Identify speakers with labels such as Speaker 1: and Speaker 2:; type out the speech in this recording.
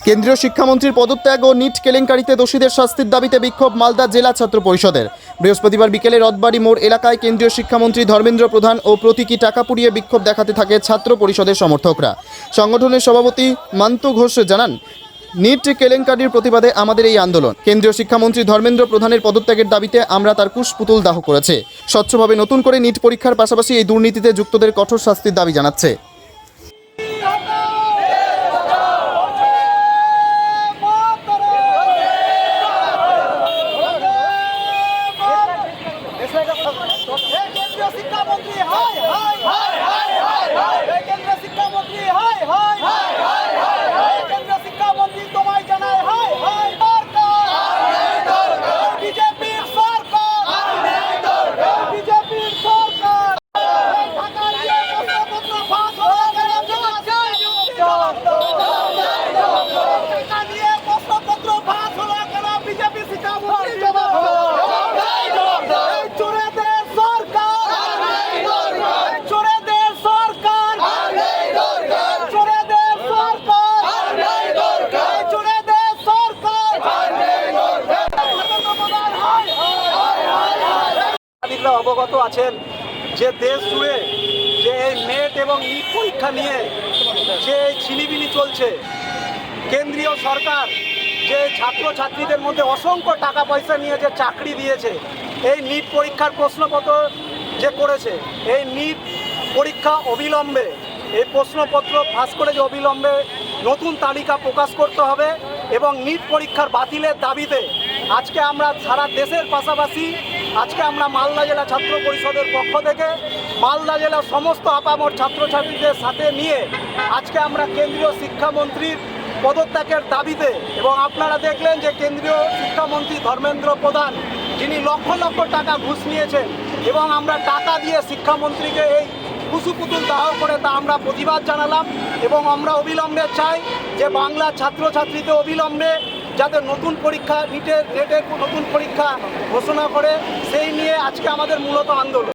Speaker 1: কেন্দ্রীয় শিক্ষামন্ত্রীর পদত্যাগ ও নিট কেলেঙ্কারিতে দোষীদের শাস্তির দাবিতে বিক্ষোভ মালদা জেলা ছাত্র পরিষদের। বৃহস্পতিবার বিকেলে রথবাড়ি মোড় এলাকায় কেন্দ্রীয় শিক্ষামন্ত্রী ধর্মেন্দ্র প্রধান ও প্রতীকী টাকা পুড়িয়ে বিক্ষোভ দেখাতে থাকে ছাত্র পরিষদের সমর্থকরা। সংগঠনের সভাপতি মান্তু ঘোষ জানান, নিট কেলেঙ্কারির প্রতিবাদে আমাদের এই আন্দোলন। কেন্দ্রীয় শিক্ষামন্ত্রী ধর্মেন্দ্র প্রধানের পদত্যাগের দাবিতে আমরা তার কুশপুতুল দাহ করেছে। স্বচ্ছভাবে নতুন করে নিট পরীক্ষার পাশাপাশি এই দুর্নীতিতে যুক্তদের কঠোর শাস্তির দাবি জানাচ্ছে।
Speaker 2: অবগত আছেন যে দেশ জুড়ে যে এই নেট এবং নিট পরীক্ষা নিয়ে যে ছিনিবিনি চলছে, কেন্দ্রীয় সরকার যে ছাত্রছাত্রীদের মধ্যে অসংখ্য টাকা পয়সা নিয়ে যে চাকরি দিয়েছে, এই নিট পরীক্ষার প্রশ্নপত্র যে করেছে, এই নিট পরীক্ষা অবিলম্বে এই প্রশ্নপত্র ফাঁস করে যে অবিলম্বে নতুন তালিকা প্রকাশ করতে হবে এবং নিট পরীক্ষার বাতিলের দাবিতে আজকে আমরা সারা দেশের পাশাপাশি আজকে আমরা মালদা জেলা ছাত্র পরিষদের পক্ষ থেকে মালদা জেলার সমস্ত আপামর ছাত্রছাত্রীদের সাথে নিয়ে আজকে আমরা কেন্দ্রীয় শিক্ষামন্ত্রীর পদত্যাগের দাবিতে, এবং আপনারা দেখলেন যে কেন্দ্রীয় শিক্ষামন্ত্রী ধর্মেন্দ্র প্রধান যিনি লক্ষ লক্ষ টাকা ঘুষ নিয়েছেন এবং আমরা টাকা দিয়ে শিক্ষামন্ত্রীকে এই কুশপুতুল দাহ করে তা আমরা প্রতিবাদ জানালাম। এবং আমরা অবিলম্বে চাই যে বাংলা ছাত্রছাত্রীদের অবিলম্বে যাতে নতুন পরীক্ষা নেটের নতুন পরীক্ষা ঘোষণা করে, সেই নিয়ে আজকে আমাদের মূলত আন্দোলন।